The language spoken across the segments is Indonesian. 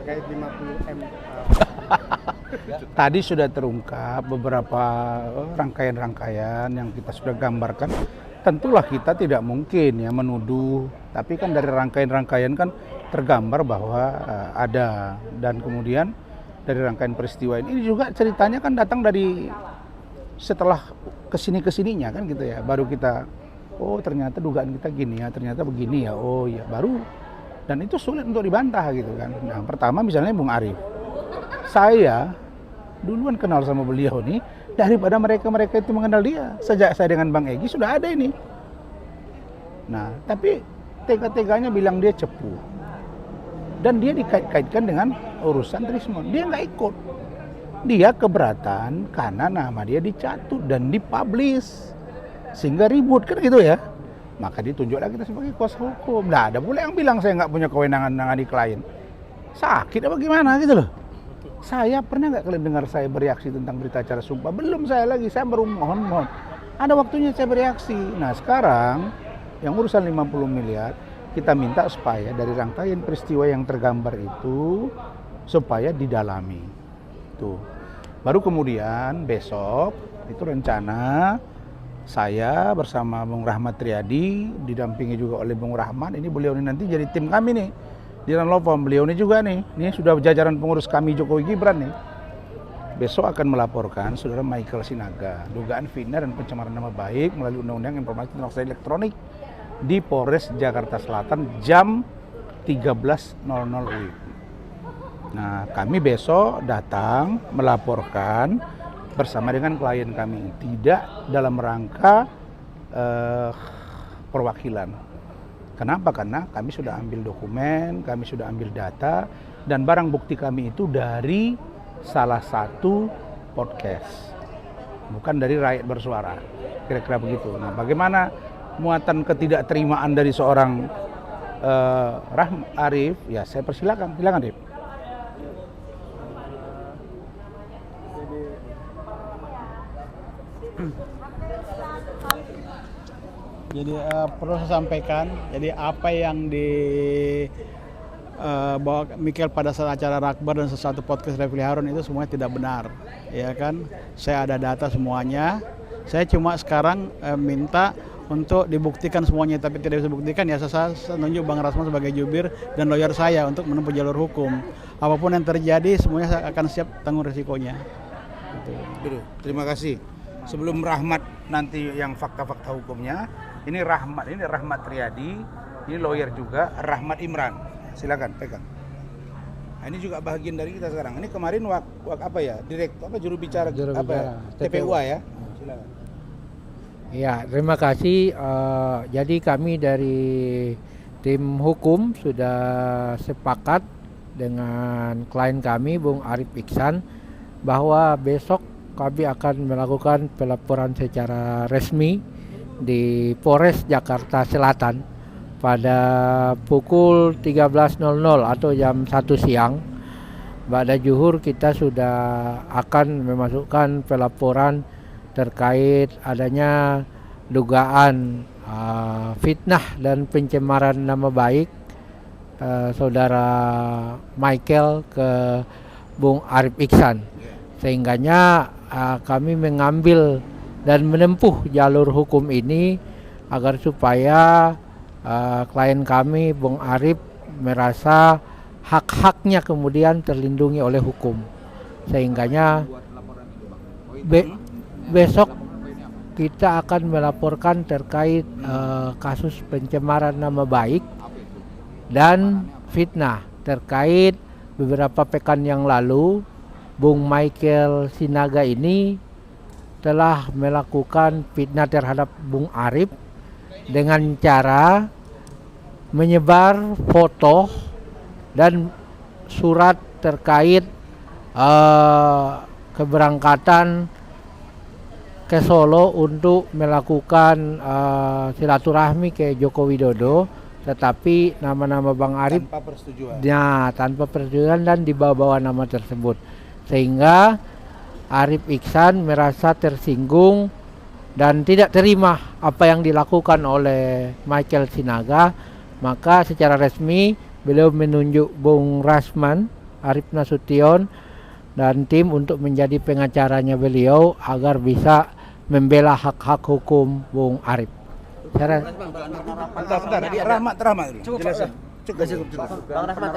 terkait 50M. Tadi sudah terungkap beberapa rangkaian-rangkaian yang kita sudah gambarkan. Tentulah kita tidak mungkin ya menuduh, tapi kan dari rangkaian-rangkaian kan tergambar bahwa ada, dan kemudian dari rangkaian peristiwa ini juga ceritanya kan datang dari setelah kesininya kan gitu ya, baru kita oh ternyata dugaan kita gini ya, ternyata begini ya, oh ya baru, dan itu sulit untuk dibantah gitu kan. Nah pertama misalnya Bung Arief, saya duluan kenal sama beliau nih daripada mereka itu mengenal dia. Sejak saya dengan Bang Egy sudah ada ini. Nah tapi tega-teganya bilang dia cepu, dan dia dikait-kaitkan dengan urusan Trismon. Dia nggak ikut, dia keberatan karena nama dia dicatut dan dipublish sehingga ribut kan gitu ya. Maka ditunjuklah kita sebagai kuasa hukum. Nah ada pula yang bilang saya nggak punya kewenangan menangani klien. Sakit apa gimana gitu loh. Saya pernah nggak kalian dengar saya bereaksi tentang berita acara sumpah? Belum, saya baru mohon. Ada waktunya saya bereaksi. Nah sekarang yang urusan 50 miliar kita minta supaya dari rangkaian peristiwa yang tergambar itu supaya didalami. Tuh. Baru kemudian besok itu rencana saya bersama Bung Rahmat Triadi didampingi juga oleh Bung Rahmat. Ini beliau ini nanti jadi tim kami nih. Di Ranlovom beliau ini juga nih, ini sudah jajaran pengurus kami Jokowi Gibran nih. Besok akan melaporkan saudara Michael Sinaga dugaan fitnah dan pencemaran nama baik melalui Undang-Undang Informasi Transaksi Elektronik di Polres Jakarta Selatan jam 13.00 WIB. Nah, kami besok datang melaporkan bersama dengan klien kami, tidak dalam rangka perwakilan. Kenapa? Karena kami sudah ambil dokumen, kami sudah ambil data, dan barang bukti kami itu dari salah satu podcast, bukan dari Rakyat Bersuara, kira-kira begitu. Nah, bagaimana muatan ketidakterimaan dari seorang Arief? Ya, saya persilakan, silakan Arief. Jadi perlu saya sampaikan, jadi apa yang bawa Michael pada saat acara Rakbar dan sesuatu podcast Refli Harun itu semuanya tidak benar, ya kan? Saya ada data semuanya. Saya cuma sekarang minta untuk dibuktikan semuanya, tapi tidak bisa dibuktikan ya saya menunjuk Bang Rasman sebagai jubir dan lawyer saya untuk menempuh jalur hukum. Apapun yang terjadi semuanya saya akan siap tanggung resikonya. Gitu. Terima kasih. Sebelum Rahmat nanti yang fakta-fakta hukumnya, ini Rahmat Triadi, ini lawyer juga, Rahmat Imran. Silakan pegang. Nah, ini juga bagian dari kita sekarang. Ini kemarin apa ya? Direktur juru bicara apa ya? TPUA ya. Silakan. Ya, terima kasih. Jadi kami dari tim hukum sudah sepakat dengan klien kami Bung Arief Iksan bahwa besok kami akan melakukan pelaporan secara resmi di Polres Jakarta Selatan pada pukul 13.00 atau jam 1 siang. Ba'da zuhur kita sudah akan memasukkan pelaporan terkait adanya dugaan fitnah dan pencemaran nama baik saudara Michael ke Bung Arief Iksan. Sehingganya kami mengambil dan menempuh jalur hukum ini agar supaya klien kami Bung Arief merasa hak-haknya kemudian terlindungi oleh hukum. Sehingganya besok kita akan melaporkan terkait kasus pencemaran nama baik dan fitnah terkait beberapa pekan yang lalu Bung Michael Sinaga ini telah melakukan fitnah terhadap Bung Arief dengan cara menyebar foto dan surat terkait keberangkatan ke Solo untuk melakukan silaturahmi ke Joko Widodo, tetapi nama-nama Bang Arief tanpa persetujuan dan dibawa-bawa nama tersebut, sehingga Arief Iksan merasa tersinggung dan tidak terima apa yang dilakukan oleh Michael Sinaga. Maka secara resmi beliau menunjuk Bung Rasman Arief Nasution dan tim untuk menjadi pengacaranya beliau agar bisa membela hak-hak hukum Bung Arief. Bentar, Rahmat dulu. Jelasin. Cukup.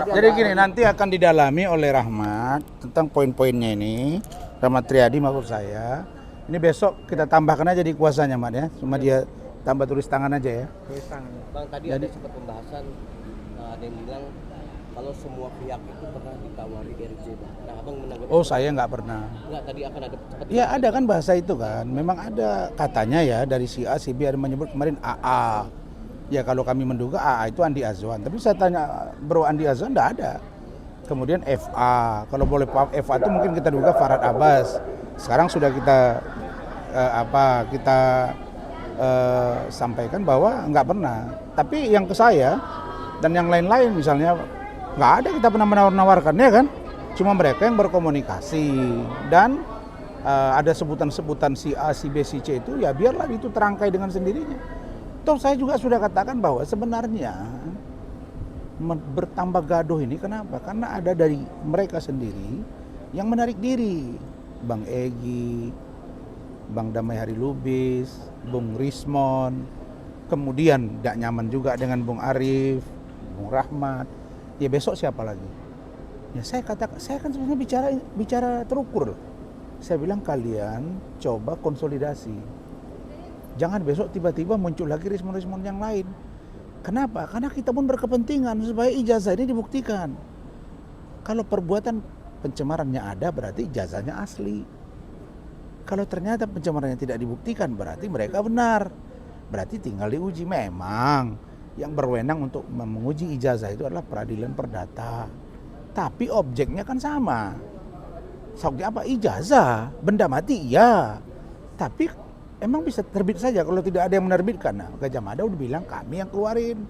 Jadi gini, nanti akan didalami oleh Rahmat tentang poin-poinnya ini. Rahmat Triadi maksud saya. Ini besok kita tambahkan aja di kuasanya, Mat ya. Cuma dia tambah tulis tangan aja ya. Bang, tadi ada sempat pembahasan, ada yang bilang kalau semua pihak itu pernah ditawari RJ, Bang. Nah, Abang menanggapi. Oh, saya nggak pernah. Enggak, tadi akan ada sempat. Ya ada kan bahasa itu kan. Memang ada katanya ya dari si A, si B ada menyebut kemarin AA. Ya kalau kami menduga AA itu Andi Azwan. Tapi saya tanya Bro Andi Azwan enggak ada. Kemudian FA. Kalau boleh paham FA itu mungkin kita duga Farhad Abbas. Sekarang sudah kita sampaikan bahwa nggak pernah. Tapi yang ke saya dan yang lain-lain misalnya nggak ada kita pernah menawar-nawarkan ya kan. Cuma mereka yang berkomunikasi dan ada sebutan-sebutan si A, si B, si C itu ya biarlah itu terangkai dengan sendirinya. Toh saya juga sudah katakan bahwa sebenarnya bertambah gaduh ini kenapa? Karena ada dari mereka sendiri yang menarik diri. Bang Egy, Bang Damai Hari Lubis, Bung Rismon, kemudian tidak nyaman juga dengan Bung Arief, Bung Rahmat. Ya besok siapa lagi? Ya saya katakan, saya kan sebenarnya bicara terukur. Saya bilang kalian coba konsolidasi. Jangan besok tiba-tiba muncul lagi Rismon-Rismon yang lain. Kenapa? Karena kita pun berkepentingan supaya ijazah ini dibuktikan. Kalau perbuatan pencemarannya ada berarti ijazahnya asli. Kalau ternyata pencemarannya tidak dibuktikan berarti mereka benar. Berarti tinggal diuji. Memang yang berwenang untuk menguji ijazah itu adalah peradilan perdata. Tapi objeknya kan sama. Soalnya apa? Ijazah, benda mati iya. Tapi emang bisa terbit saja kalau tidak ada yang menerbitkan. Nah, Gajah Mada udah bilang kami yang keluarin.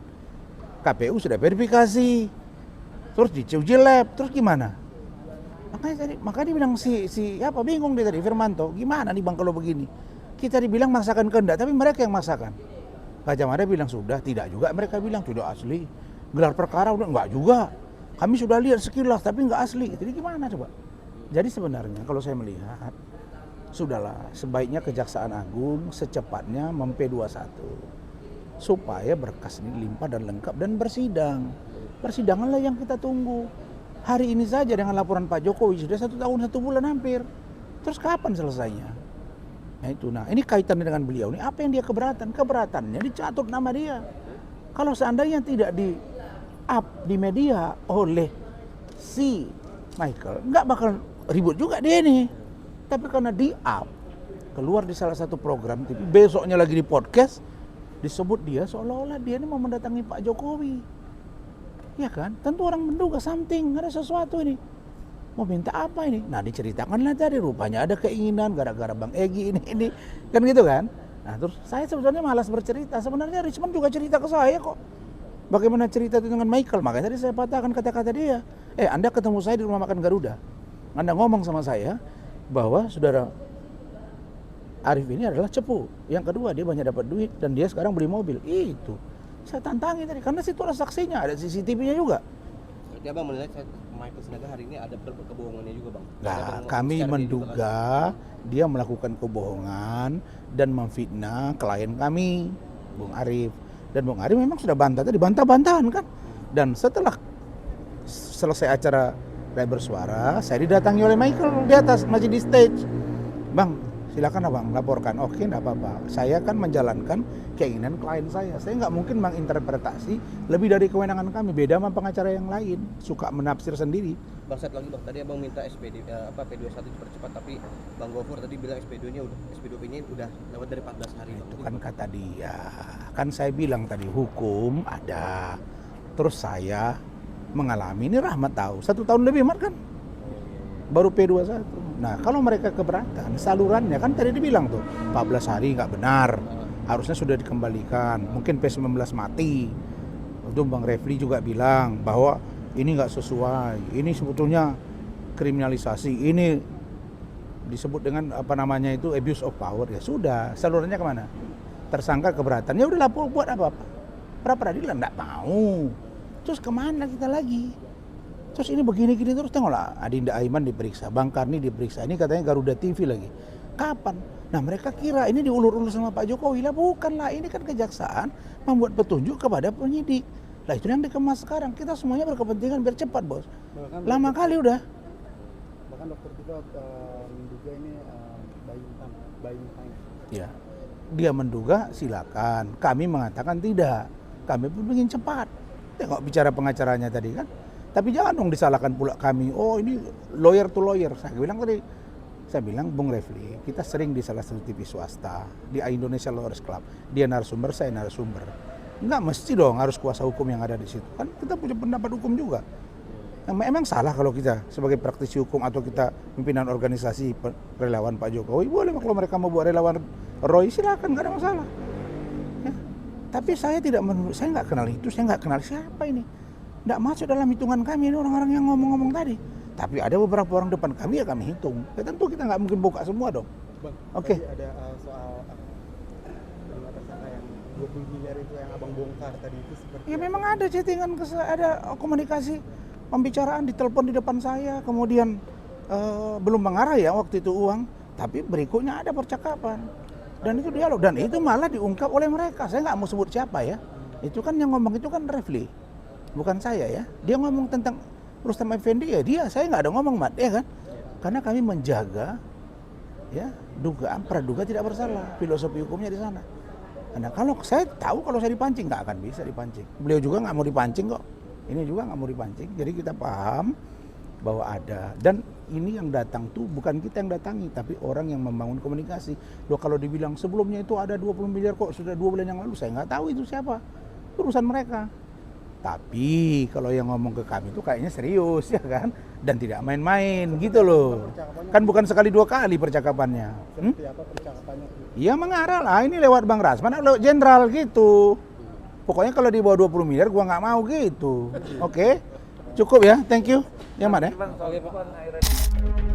KPU sudah verifikasi. Terus diuji lab, terus gimana? Makanya dia bilang siapa bingung dia tadi Firmanto. Gimana nih Bang kalau begini? Kita dibilang maksakan kehendak, tapi mereka yang maksakan. Gajah Mada bilang sudah, tidak juga mereka bilang sudah asli. Gelar perkara udah enggak juga. Kami sudah lihat sekilas tapi enggak asli. Jadi gimana coba? Jadi sebenarnya kalau saya melihat sudahlah, sebaiknya Kejaksaan Agung secepatnya mem-P21 supaya berkas ini limpah dan lengkap dan bersidang. Persidanganlah yang kita tunggu. Hari ini saja dengan laporan Pak Jokowi sudah 1 tahun 1 bulan hampir. Terus kapan selesainya? Nah itu, nah ini kaitannya dengan beliau. Ini apa yang dia keberatan? Keberatannya dicatut nama dia. Kalau seandainya tidak di-up di media oleh si Michael, nggak bakal ribut juga dia nih. Tapi karena di-up, keluar di salah satu program TV, besoknya lagi di podcast, disebut dia seolah-olah dia ini mau mendatangi Pak Jokowi. Ya kan? Tentu orang menduga something, ada sesuatu ini. Mau minta apa ini? Nah diceritakanlah tadi, rupanya ada keinginan gara-gara Bang Egy ini. Kan gitu kan? Nah terus saya sebetulnya malas bercerita. Sebenarnya Rismon juga cerita ke saya kok. Bagaimana cerita itu dengan Michael. Makanya tadi saya patahkan kata-kata dia. Anda ketemu saya di rumah makan Garuda. Anda ngomong sama saya bahwa saudara Arief ini adalah cepu. Yang kedua dia banyak dapat duit dan dia sekarang beli mobil. Itu saya tantangi tadi karena situ ada saksinya, ada CCTV-nya juga. Berarti Abang menilai Michael Sinaga hari ini ada kebohongannya juga, Bang? Nah, kami menduga dia melakukan kebohongan dan memfitnah klien kami, Bung Arief. Dan Bung Arief memang sudah bantah-bantahan kan. Dan setelah selesai acara Rakyat Bersuara, saya didatangi oleh Michael di atas, masih di stage. Bang, silakan Abang laporkan. Oke, enggak apa-apa. Saya kan menjalankan keinginan klien saya. Saya nggak mungkin menginterpretasi lebih dari kewenangan kami. Beda sama pengacara yang lain, suka menafsir sendiri. Bang, satu lagi Bang, tadi Abang minta P21 dipercepat, tapi Bang Gofur tadi bilang SP2-nya udah lewat dari 14 hari. Itu kan kata dia. Kan saya bilang tadi hukum ada. Terus saya mengalami, ini Rahmat tahu, 1 tahun lebih Mat kan? Baru P21. Nah kalau mereka keberatan, salurannya kan tadi dibilang tuh 14 hari nggak benar, harusnya sudah dikembalikan, mungkin P19 mati. Itu Bang Refli juga bilang bahwa ini nggak sesuai, ini sebetulnya kriminalisasi, ini disebut dengan apa namanya itu abuse of power. Ya sudah, salurannya kemana? Tersangka keberatan, ya udah lapor buat apa-apa. Pra peradilan nggak mau. Terus kemana kita lagi? Terus ini begini-gini terus, tengoklah Adinda Aiman diperiksa, Bang Karni diperiksa, ini katanya Garuda TV lagi. Kapan? Nah mereka kira ini diulur-ulur sama Pak Jokowi, lah bukan lah, ini kan kejaksaan membuat petunjuk kepada penyidik. Lah itu yang dikemas sekarang, kita semuanya berkepentingan biar cepat bos. Lama kali udah. Bahkan dokter juga menduga ini buying time. Ya, dia menduga silakan, kami mengatakan tidak, kami pun ingin cepat. Tengok bicara pengacaranya tadi kan. Tapi jangan dong disalahkan pula kami, oh ini lawyer to lawyer. Saya bilang Bung Refli, kita sering di salah satu TV swasta, di Indonesia Lawyers Club, dia narasumber, saya narasumber. Enggak mesti dong harus kuasa hukum yang ada di situ. Kan kita punya pendapat hukum juga. Emang salah kalau kita sebagai praktisi hukum atau kita pimpinan organisasi relawan Pak Jokowi, boleh kalau mereka mau buat relawan Roy, silakan, nggak ada masalah. Ya. Tapi saya saya nggak kenal itu, saya nggak kenal siapa ini. Nggak masuk dalam hitungan kami ini orang-orang yang ngomong-ngomong tadi. Tapi ada beberapa orang depan kami ya kami hitung. Ya tentu kita nggak mungkin buka semua dong. Bang, Oke. Ada soal tersangka yang 20 miliar itu yang abang bongkar tadi itu seperti. Ya memang ada chattingan, ada komunikasi, pembicaraan di telepon di depan saya. Kemudian belum mengarah ya waktu itu uang. Tapi berikutnya ada percakapan. Dan itu dialog. Dan itu malah diungkap oleh mereka. Saya nggak mau sebut siapa ya. Itu kan yang ngomong itu kan Refli. Bukan saya ya, dia ngomong tentang Rustam Effendi ya dia, saya nggak ada ngomong Mat, ya kan? Karena kami menjaga ya dugaan praduga tidak bersalah, filosofi hukumnya di sana. Karena kalau saya tahu kalau saya dipancing nggak akan bisa dipancing. Beliau juga nggak mau dipancing kok, ini juga nggak mau dipancing. Jadi kita paham bahwa ada, dan ini yang datang tuh bukan kita yang datangi, tapi orang yang membangun komunikasi. Loh kalau dibilang sebelumnya itu ada 20 miliar kok sudah 2 bulan yang lalu, saya nggak tahu itu siapa, urusan mereka. Tapi kalau yang ngomong ke kami itu kayaknya serius ya kan, dan tidak main-main gitu loh. Kan bukan sekali 2 kali percakapannya. Seperti apa percakapannya? Iya mengarah lah, ini lewat Bang Rasman, lewat jenderal gitu. Pokoknya kalau di bawah 20 miliar gua nggak mau gitu. Oke, cukup ya, thank you. Yang mana? Oke, Pak.